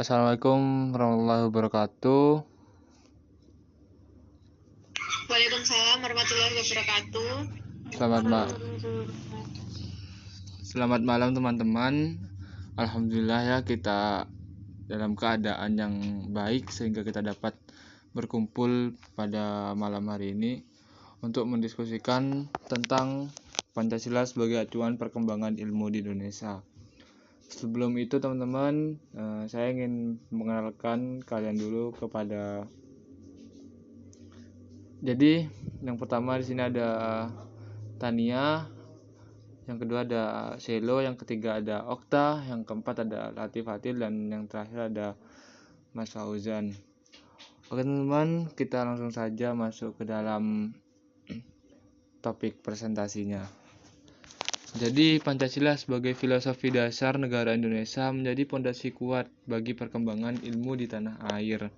Assalamualaikum warahmatullahi wabarakatuh. Waalaikumsalam warahmatullahi wabarakatuh. Selamat malam teman-teman. Alhamdulillah ya, kita dalam keadaan yang baik sehingga kita dapat berkumpul pada malam hari ini untuk mendiskusikan tentang Pancasila sebagai acuan perkembangan ilmu di Indonesia. Sebelum itu teman-teman, saya ingin mengenalkan kalian dulu kepada. Jadi yang pertama di sini ada Tania, yang kedua ada Selo, yang ketiga ada Okta, yang keempat ada Latif Fatil, dan yang terakhir ada Mas Fauzan. Oke teman-teman, kita langsung saja masuk ke dalam topik presentasinya. Jadi Pancasila sebagai filosofi dasar negara Indonesia menjadi pondasi kuat bagi perkembangan ilmu di tanah air.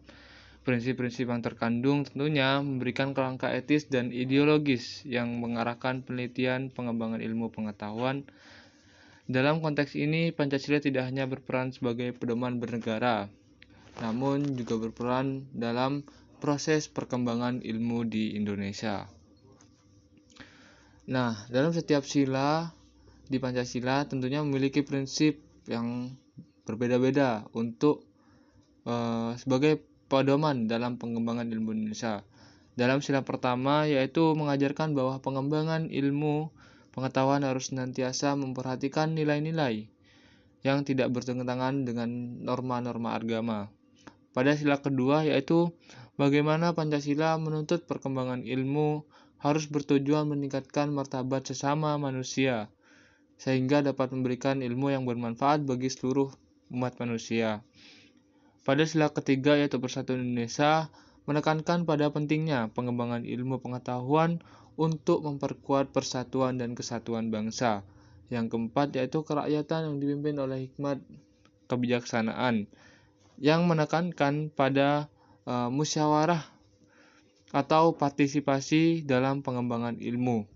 Prinsip-prinsip yang terkandung tentunya memberikan kerangka etis dan ideologis yang mengarahkan penelitian pengembangan ilmu pengetahuan. Dalam konteks ini, Pancasila tidak hanya berperan sebagai pedoman bernegara, namun juga berperan dalam proses perkembangan ilmu di Indonesia. Nah, dalam setiap sila di Pancasila tentunya memiliki prinsip yang berbeda-beda untuk sebagai pedoman dalam pengembangan ilmu Indonesia. Dalam sila pertama yaitu mengajarkan bahwa pengembangan ilmu pengetahuan harus senantiasa memperhatikan nilai-nilai yang tidak bertentangan dengan norma-norma agama. Pada sila kedua yaitu bagaimana Pancasila menuntut perkembangan ilmu harus bertujuan meningkatkan martabat sesama manusia sehingga dapat memberikan ilmu yang bermanfaat bagi seluruh umat manusia. Pada sila ketiga yaitu Persatuan Indonesia menekankan pada pentingnya pengembangan ilmu pengetahuan untuk memperkuat persatuan dan kesatuan bangsa. Yang keempat yaitu kerakyatan yang dipimpin oleh hikmat kebijaksanaan yang menekankan pada musyawarah atau partisipasi dalam pengembangan ilmu.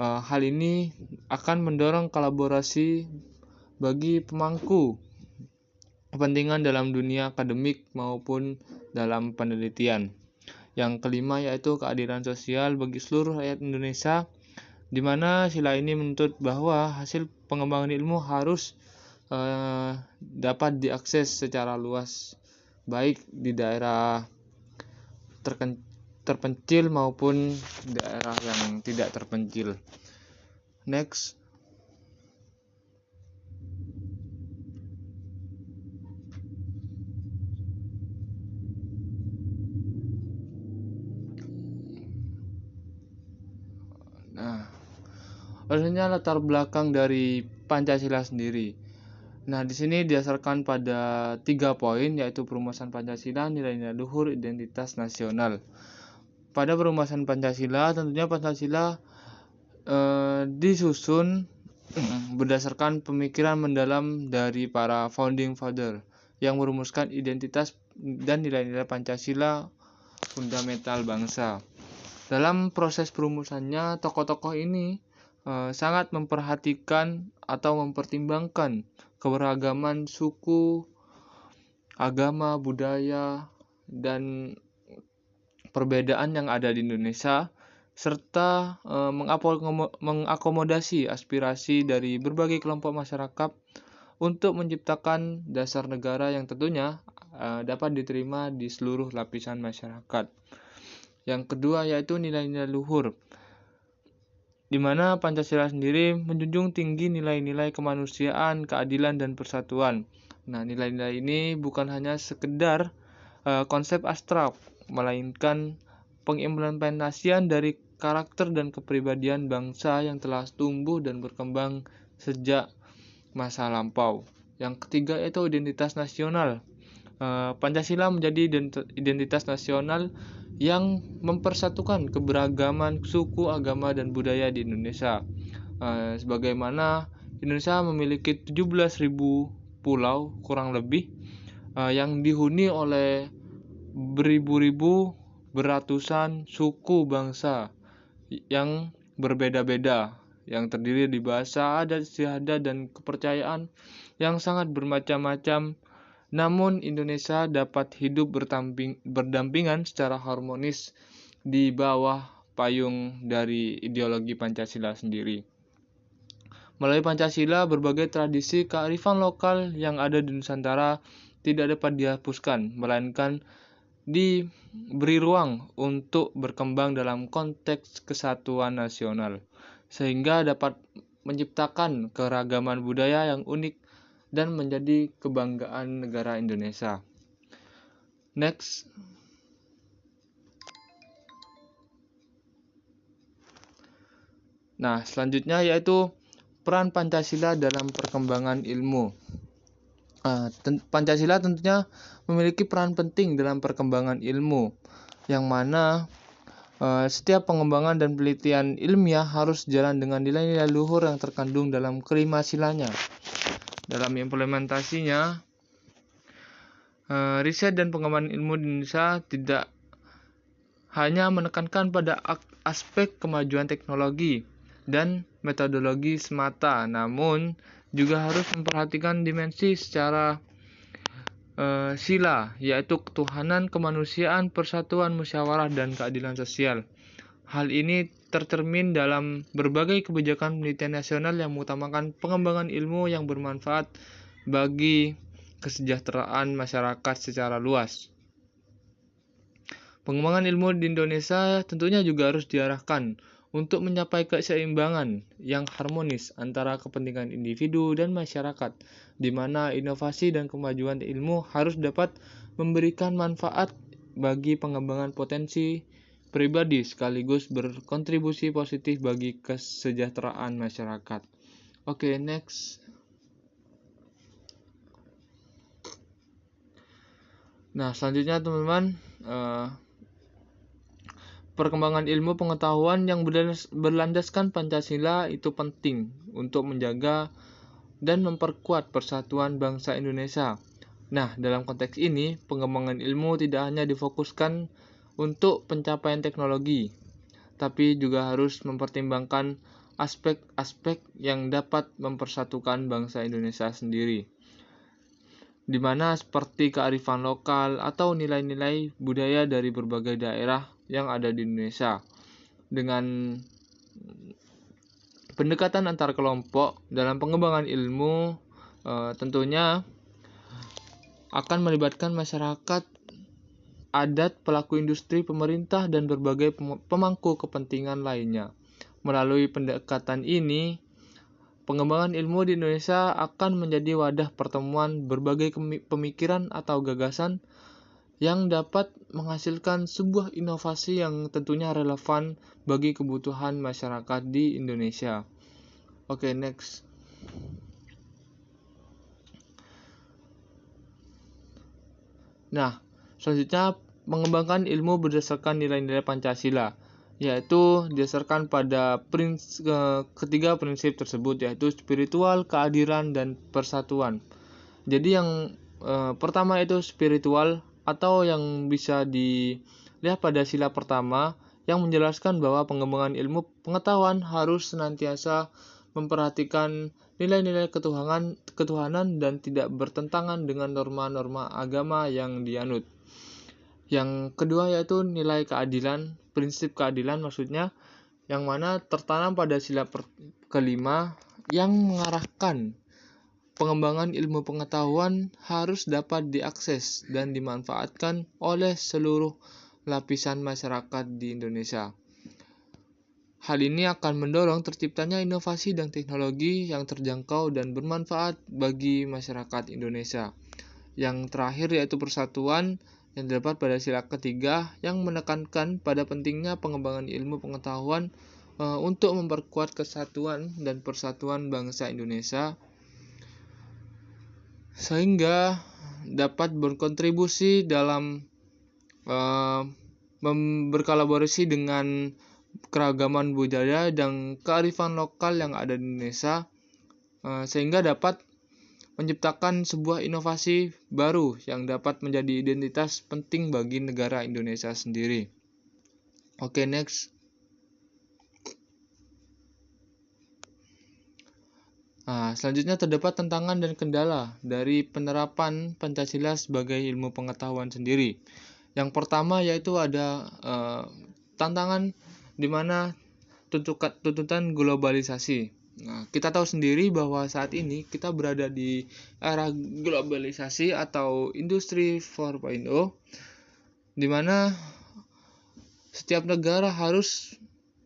Hal ini akan mendorong kolaborasi bagi pemangku kepentingan dalam dunia akademik maupun dalam penelitian. Yang kelima yaitu keadilan sosial bagi seluruh rakyat Indonesia, di mana sila ini menuntut bahwa hasil pengembangan ilmu harus dapat diakses secara luas, baik di daerah terpencil maupun daerah yang tidak terpencil. Next. Nah, maksudnya latar belakang dari Pancasila sendiri. Nah, di sini didasarkan pada 3 poin yaitu perumusan Pancasila, nilai-nilai luhur, identitas nasional. Pada perumusan Pancasila, tentunya Pancasila disusun berdasarkan pemikiran mendalam dari para founding father yang merumuskan identitas dan nilai-nilai Pancasila fundamental bangsa. Dalam proses perumusannya, tokoh-tokoh ini sangat memperhatikan atau mempertimbangkan keberagaman suku, agama, budaya, dan perbedaan yang ada di Indonesia, serta mengakomodasi aspirasi dari berbagai kelompok masyarakat untuk menciptakan dasar negara yang tentunya dapat diterima di seluruh lapisan masyarakat. Yang kedua yaitu nilai-nilai luhur, di mana Pancasila sendiri menjunjung tinggi nilai-nilai kemanusiaan, keadilan, dan persatuan. Nah, nilai-nilai ini bukan hanya sekedar konsep abstrak, melainkan pengimplementasian dari karakter dan kepribadian bangsa yang telah tumbuh dan berkembang sejak masa lampau. Yang ketiga yaitu identitas nasional. Pancasila menjadi identitas nasional yang mempersatukan keberagaman suku, agama, dan budaya di Indonesia. Sebagaimana Indonesia memiliki 17.000 pulau kurang lebih yang dihuni oleh beribu-ribu beratusan suku bangsa yang berbeda-beda, yang terdiri di bahasa, adat istiadat, dan kepercayaan yang sangat bermacam-macam Namun Indonesia dapat hidup berdampingan secara harmonis di bawah payung dari ideologi Pancasila sendiri. Melalui Pancasila, berbagai tradisi kearifan lokal yang ada di Nusantara tidak dapat dihapuskan, melainkan diberi ruang untuk berkembang dalam konteks kesatuan nasional, sehingga dapat menciptakan keragaman budaya yang unik dan menjadi kebanggaan negara Indonesia. Next. Nah, selanjutnya yaitu peran Pancasila dalam perkembangan ilmu. Pancasila tentunya memiliki peran penting dalam perkembangan ilmu, yang mana setiap pengembangan dan penelitian ilmiah harus jalan dengan nilai-nilai luhur yang terkandung dalam kelima silanya. Dalam implementasinya, riset dan pengembangan ilmu di Indonesia tidak hanya menekankan pada aspek kemajuan teknologi dan metodologi semata, namun juga harus memperhatikan dimensi secara sila, yaitu ketuhanan, kemanusiaan, persatuan, musyawarah, dan keadilan sosial. Hal ini tercermin dalam berbagai kebijakan penelitian nasional yang mengutamakan pengembangan ilmu yang bermanfaat bagi kesejahteraan masyarakat secara luas. Pengembangan ilmu di Indonesia tentunya juga harus diarahkan untuk mencapai keseimbangan yang harmonis antara kepentingan individu dan masyarakat, di mana inovasi dan kemajuan ilmu harus dapat memberikan manfaat bagi pengembangan potensi pribadi sekaligus berkontribusi positif bagi kesejahteraan masyarakat. Oke, next. Nah, selanjutnya teman-teman, perkembangan ilmu pengetahuan yang berlandaskan Pancasila itu penting untuk menjaga dan memperkuat persatuan bangsa Indonesia. Nah, dalam konteks ini, pengembangan ilmu tidak hanya difokuskan untuk pencapaian teknologi, tapi juga harus mempertimbangkan aspek-aspek yang dapat mempersatukan bangsa Indonesia sendiri, di mana seperti kearifan lokal atau nilai-nilai budaya dari berbagai daerah yang ada di Indonesia. Dengan pendekatan antar kelompok dalam pengembangan ilmu tentunya akan melibatkan masyarakat, adat, pelaku industri, pemerintah, dan berbagai pemangku kepentingan lainnya. Melalui pendekatan ini, pengembangan ilmu di Indonesia akan menjadi wadah pertemuan berbagai pemikiran atau gagasan yang dapat menghasilkan sebuah inovasi yang tentunya relevan bagi kebutuhan masyarakat di Indonesia. Oke, next. Nah, selanjutnya mengembangkan ilmu berdasarkan nilai-nilai Pancasila, yaitu didasarkan pada ketiga prinsip tersebut, yaitu spiritual, keadilan, dan persatuan. Jadi yang pertama itu spiritual, atau yang bisa dilihat pada sila pertama, yang menjelaskan bahwa pengembangan ilmu pengetahuan harus senantiasa memperhatikan nilai-nilai ketuhanan dan tidak bertentangan dengan norma-norma agama yang dianut. Yang kedua yaitu nilai keadilan, prinsip keadilan maksudnya, yang mana tertanam pada sila kelima, yang mengarahkan pengembangan ilmu pengetahuan harus dapat diakses dan dimanfaatkan oleh seluruh lapisan masyarakat di Indonesia. Hal ini akan mendorong terciptanya inovasi dan teknologi yang terjangkau dan bermanfaat bagi masyarakat Indonesia. Yang terakhir yaitu persatuan, yang terdapat pada sila ketiga, yang menekankan pada pentingnya pengembangan ilmu pengetahuan untuk memperkuat kesatuan dan persatuan bangsa Indonesia, sehingga dapat berkontribusi dalam berkolaborasi dengan keragaman budaya dan kearifan lokal yang ada di Indonesia, sehingga dapat menciptakan sebuah inovasi baru yang dapat menjadi identitas penting bagi negara Indonesia sendiri. Oke, next. Nah, selanjutnya terdapat tantangan dan kendala dari penerapan Pancasila sebagai ilmu pengetahuan sendiri. Yang pertama yaitu ada tantangan di mana tuntutan globalisasi. Nah, kita tahu sendiri bahwa saat ini kita berada di era globalisasi atau industri 4.0, di mana setiap negara harus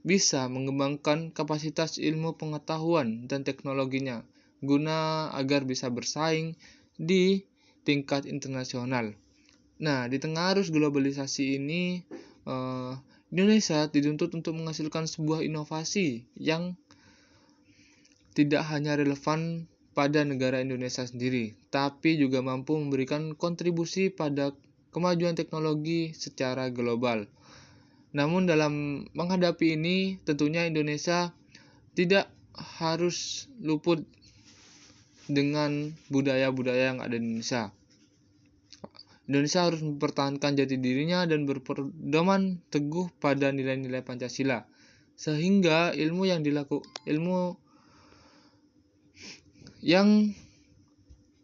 bisa mengembangkan kapasitas ilmu pengetahuan dan teknologinya guna agar bisa bersaing di tingkat internasional. Nah, di tengah arus globalisasi ini, Indonesia dituntut untuk menghasilkan sebuah inovasi yang tidak hanya relevan pada negara Indonesia sendiri, tapi juga mampu memberikan kontribusi pada kemajuan teknologi secara global. Namun dalam menghadapi ini, tentunya Indonesia tidak harus luput dengan budaya-budaya yang ada di Indonesia. Indonesia harus mempertahankan jati dirinya dan berpedoman teguh pada nilai-nilai Pancasila, sehingga ilmu yang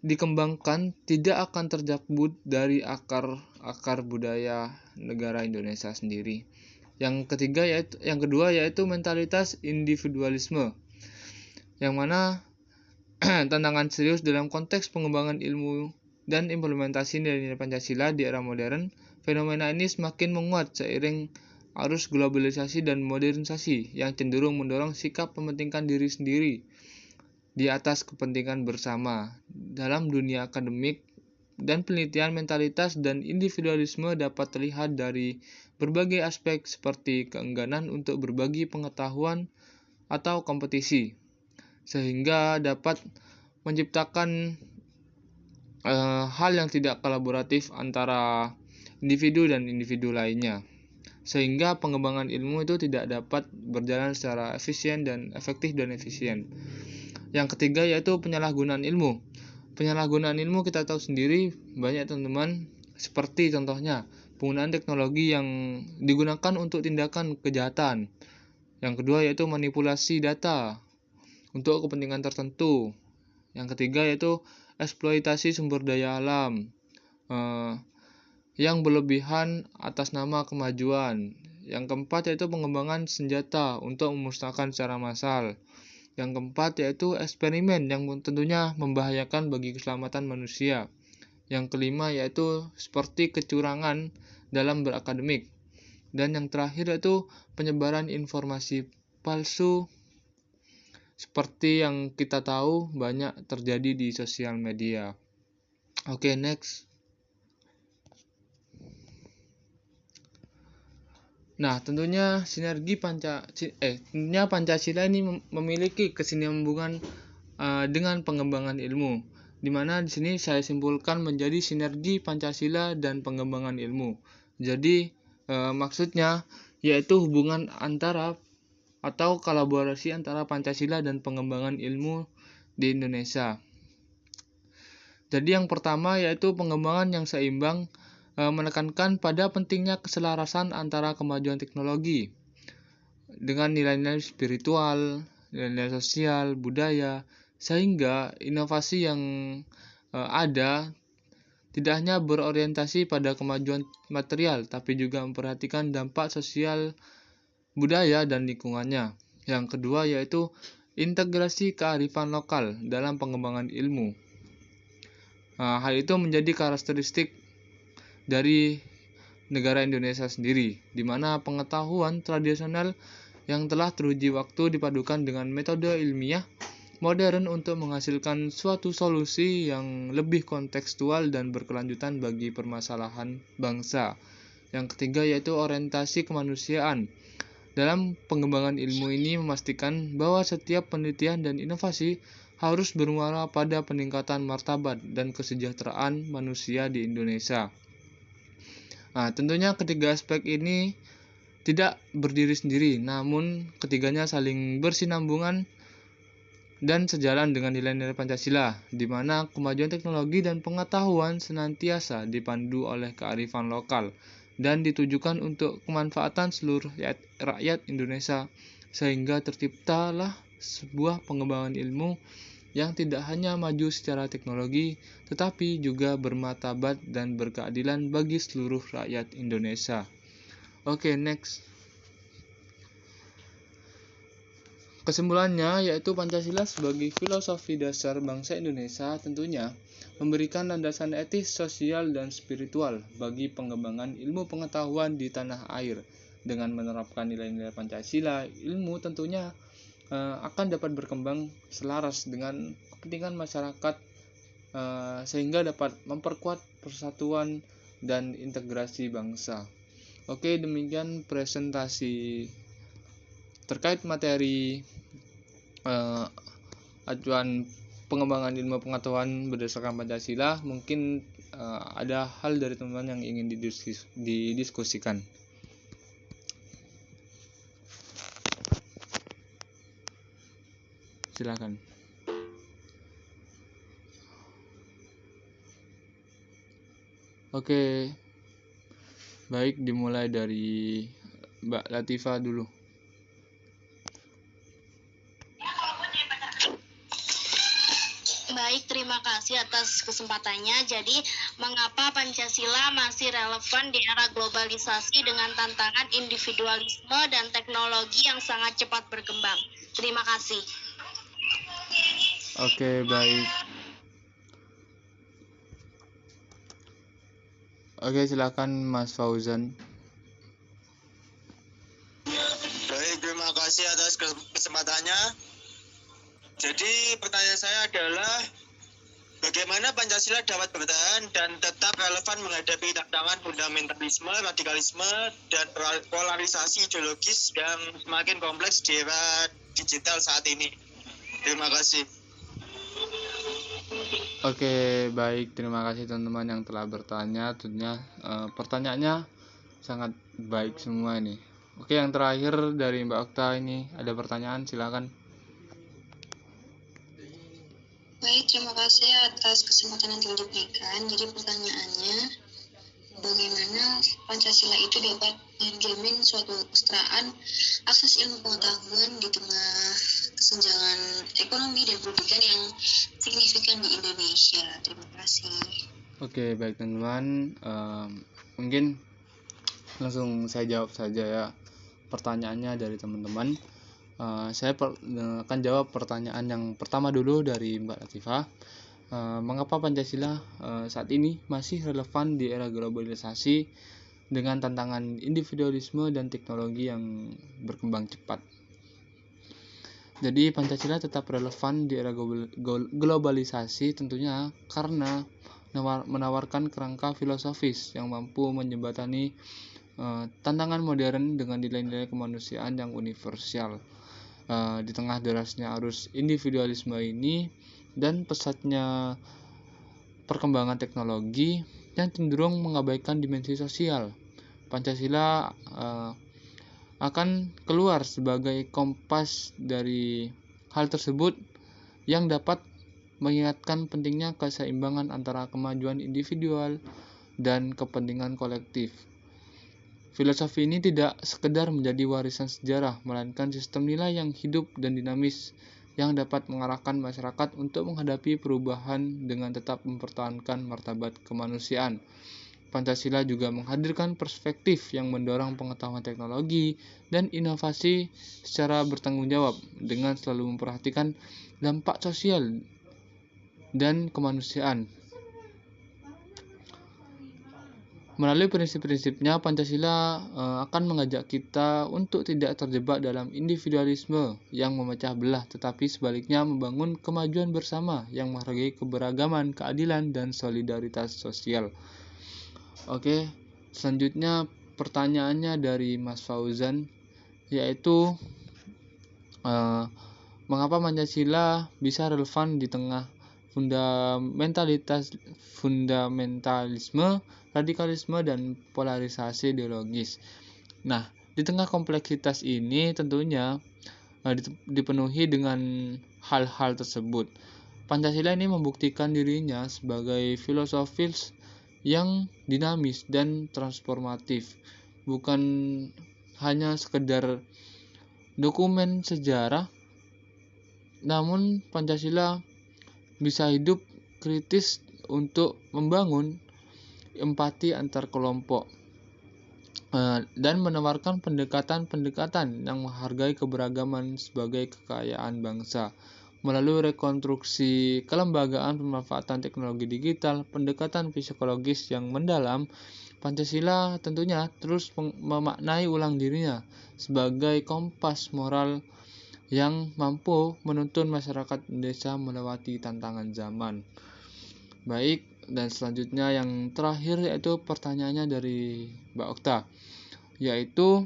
dikembangkan tidak akan terjabut dari akar budaya negara Indonesia sendiri. Yang kedua yaitu mentalitas individualisme, yang mana tantangan serius dalam konteks pengembangan ilmu dan implementasi nilai-nilai Pancasila di era modern. Fenomena ini semakin menguat seiring arus globalisasi dan modernisasi yang cenderung mendorong sikap mementingkan diri sendiri di atas kepentingan bersama. Dalam dunia akademik dan penelitian, mentalitas dan individualisme dapat terlihat dari berbagai aspek seperti keengganan untuk berbagi pengetahuan atau kompetisi, sehingga dapat menciptakan hal yang tidak kolaboratif antara individu dan individu lainnya, sehingga pengembangan ilmu itu tidak dapat berjalan secara efisien dan efisien. Yang ketiga yaitu penyalahgunaan ilmu. Penyalahgunaan ilmu kita tahu sendiri banyak teman-teman, seperti contohnya penggunaan teknologi yang digunakan untuk tindakan kejahatan. Yang kedua yaitu manipulasi data untuk kepentingan tertentu. Yang ketiga yaitu eksploitasi sumber daya alam yang berlebihan atas nama kemajuan. Yang keempat yaitu pengembangan senjata untuk memusnahkan secara massal. Yang keempat yaitu eksperimen yang tentunya membahayakan bagi keselamatan manusia. Yang kelima yaitu seperti kecurangan dalam berakademik. Dan yang terakhir yaitu penyebaran informasi palsu, seperti yang kita tahu banyak terjadi di sosial media. Oke, next. Nah, tentunya Pancasila ini memiliki kesinambungan dengan pengembangan ilmu, di mana di sini saya simpulkan menjadi sinergi Pancasila dan pengembangan ilmu. Jadi maksudnya yaitu hubungan antara atau kolaborasi antara Pancasila dan pengembangan ilmu di Indonesia. Jadi yang pertama yaitu pengembangan yang seimbang, menekankan pada pentingnya keselarasan antara kemajuan teknologi dengan nilai-nilai spiritual, nilai-nilai sosial, budaya, sehingga inovasi yang ada tidak hanya berorientasi pada kemajuan material, tapi juga memperhatikan dampak sosial, budaya, dan lingkungannya. Yang kedua yaitu integrasi kearifan lokal dalam pengembangan ilmu. Hal itu menjadi karakteristik dari negara Indonesia sendiri, di mana pengetahuan tradisional yang telah teruji waktu dipadukan dengan metode ilmiah modern untuk menghasilkan suatu solusi yang lebih kontekstual dan berkelanjutan bagi permasalahan bangsa. Yang ketiga yaitu orientasi kemanusiaan. Dalam pengembangan ilmu ini memastikan bahwa setiap penelitian dan inovasi harus bermuara pada peningkatan martabat dan kesejahteraan manusia di Indonesia. Nah, tentunya ketiga aspek ini tidak berdiri sendiri, namun ketiganya saling bersinambungan dan sejalan dengan nilai-nilai Pancasila, di mana kemajuan teknologi dan pengetahuan senantiasa dipandu oleh kearifan lokal dan ditujukan untuk kemanfaatan seluruh rakyat Indonesia, sehingga terciptalah sebuah pengembangan ilmu yang tidak hanya maju secara teknologi, tetapi juga bermartabat dan berkeadilan bagi seluruh rakyat Indonesia. Oke, next. Kesimpulannya yaitu Pancasila sebagai filosofi dasar bangsa Indonesia tentunya memberikan landasan etis, sosial, dan spiritual bagi pengembangan ilmu pengetahuan di tanah air. Dengan menerapkan nilai-nilai Pancasila, ilmu tentunya akan dapat berkembang selaras dengan kepentingan masyarakat sehingga dapat memperkuat persatuan dan integrasi bangsa. Oke, demikian presentasi terkait materi acuan pengembangan ilmu pengetahuan berdasarkan Pancasila. Mungkin ada hal dari teman-teman yang ingin didiskusikan. Silakan. Oke, baik, dimulai dari Mbak Latifah dulu. Baik, terima kasih atas kesempatannya. Jadi, mengapa Pancasila masih relevan di era globalisasi dengan tantangan individualisme dan teknologi yang sangat cepat berkembang? Terima kasih. Oke, baik. Oke, silakan Mas Fauzan. Baik, terima kasih atas kesempatannya. Jadi pertanyaan saya adalah bagaimana Pancasila dapat bertahan dan tetap relevan menghadapi tantangan fundamentalisme, radikalisme, dan polarisasi ideologis yang semakin kompleks di era digital saat ini. Terima kasih. Oke, baik, terima kasih teman-teman yang telah bertanya. Tentunya pertanyaannya sangat baik semua ini. Oke, yang terakhir dari Mbak Okta ini ada pertanyaan, silakan. Baik, terima kasih atas kesempatan yang telah diberikan. Jadi pertanyaannya, bagaimana Pancasila itu dapat menjamin suatu kesetaraan akses ilmu pengetahuan di tengah kesenjangan ekonomi dan pendidikan yang signifikan di Indonesia? Terima kasih. Oke, baik teman-teman, mungkin langsung saya jawab saja ya pertanyaannya dari teman-teman. Saya akan jawab pertanyaan yang pertama dulu dari Mbak Latifah. Mengapa Pancasila saat ini masih relevan di era globalisasi dengan tantangan individualisme dan teknologi yang berkembang cepat? Jadi Pancasila tetap relevan di era globalisasi tentunya karena menawarkan kerangka filosofis yang mampu menjembatani tantangan modern dengan nilai-nilai kemanusiaan yang universal. Di tengah derasnya arus individualisme ini dan pesatnya perkembangan teknologi yang cenderung mengabaikan dimensi sosial, Pancasila akan keluar sebagai kompas dari hal tersebut yang dapat mengingatkan pentingnya keseimbangan antara kemajuan individual dan kepentingan kolektif. Filosofi ini tidak sekedar menjadi warisan sejarah, melainkan sistem nilai yang hidup dan dinamis yang dapat mengarahkan masyarakat untuk menghadapi perubahan dengan tetap mempertahankan martabat kemanusiaan. Pancasila juga menghadirkan perspektif yang mendorong pengetahuan teknologi dan inovasi secara bertanggung jawab dengan selalu memperhatikan dampak sosial dan kemanusiaan. Melalui prinsip-prinsipnya, Pancasila akan mengajak kita untuk tidak terjebak dalam individualisme yang memecah belah, tetapi sebaliknya membangun kemajuan bersama yang menghargai keberagaman, keadilan, dan solidaritas sosial. Oke, selanjutnya pertanyaannya dari Mas Fauzan, yaitu mengapa Pancasila bisa relevan di tengah fundamentalisme, radikalisme, dan polarisasi ideologis. Nah, di tengah kompleksitas ini tentunya dipenuhi dengan hal-hal tersebut. Pancasila ini membuktikan dirinya sebagai filosofis yang dinamis dan transformatif, bukan hanya sekedar dokumen sejarah, namun Pancasila bisa hidup kritis untuk membangun empati antar kelompok dan menawarkan pendekatan-pendekatan yang menghargai keberagaman sebagai kekayaan bangsa. Melalui rekonstruksi kelembagaan pemanfaatan teknologi digital, pendekatan psikologis yang mendalam, Pancasila tentunya terus memaknai ulang dirinya sebagai kompas moral yang mampu menuntun masyarakat Indonesia melewati tantangan zaman. Baik, dan selanjutnya yang terakhir yaitu pertanyaannya dari Mbak Okta, yaitu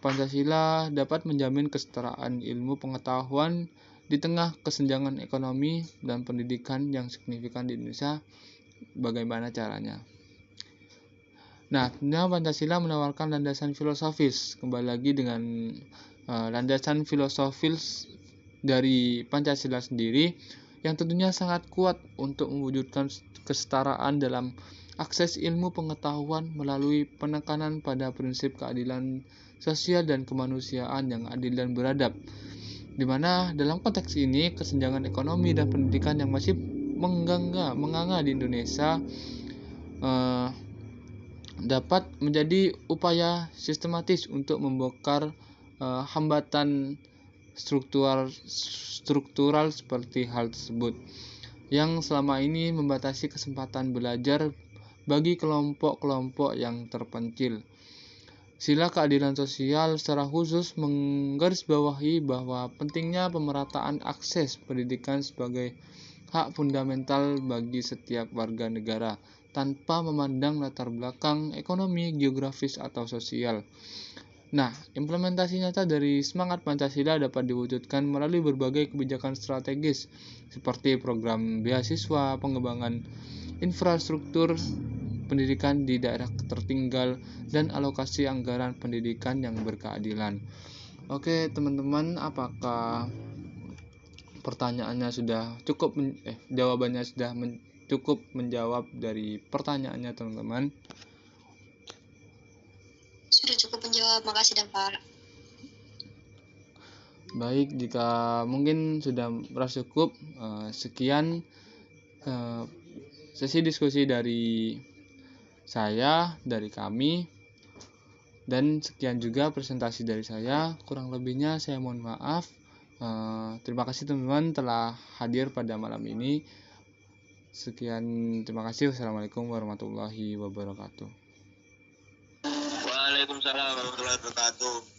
Pancasila dapat menjamin kesetaraan ilmu pengetahuan di tengah kesenjangan ekonomi dan pendidikan yang signifikan di Indonesia. Bagaimana caranya? Nah, Pancasila menawarkan landasan filosofis. Kembali lagi dengan landasan filosofis dari Pancasila sendiri yang tentunya sangat kuat untuk mewujudkan kesetaraan dalam akses ilmu pengetahuan melalui penekanan pada prinsip keadilan sosial dan kemanusiaan yang adil dan beradab. Di mana dalam konteks ini kesenjangan ekonomi dan pendidikan yang masih menganga di Indonesia dapat menjadi upaya sistematis untuk membongkar hambatan struktural seperti hal tersebut yang selama ini membatasi kesempatan belajar bagi kelompok-kelompok yang terpencil. Sila keadilan sosial secara khusus menggarisbawahi bahwa pentingnya pemerataan akses pendidikan sebagai hak fundamental bagi setiap warga negara tanpa memandang latar belakang ekonomi, geografis, atau sosial. Nah, implementasi nyata dari semangat Pancasila dapat diwujudkan melalui berbagai kebijakan strategis seperti program beasiswa, pengembangan infrastruktur pendidikan di daerah tertinggal, dan alokasi anggaran pendidikan yang berkeadilan. Oke, teman-teman, apakah pertanyaannya sudah cukup jawabannya sudah cukup menjawab dari pertanyaannya, teman-teman? Sudah cukup menjawab, makasih Pak. Baik, jika mungkin sudah merasa cukup, sekian sesi diskusi dari saya, dari kami, dan sekian juga presentasi dari saya. Kurang lebihnya saya mohon maaf. Terima kasih teman-teman telah hadir pada malam ini. Sekian, terima kasih. Wassalamualaikum warahmatullahi wabarakatuh. Waalaikumsalam warahmatullahi wabarakatuh.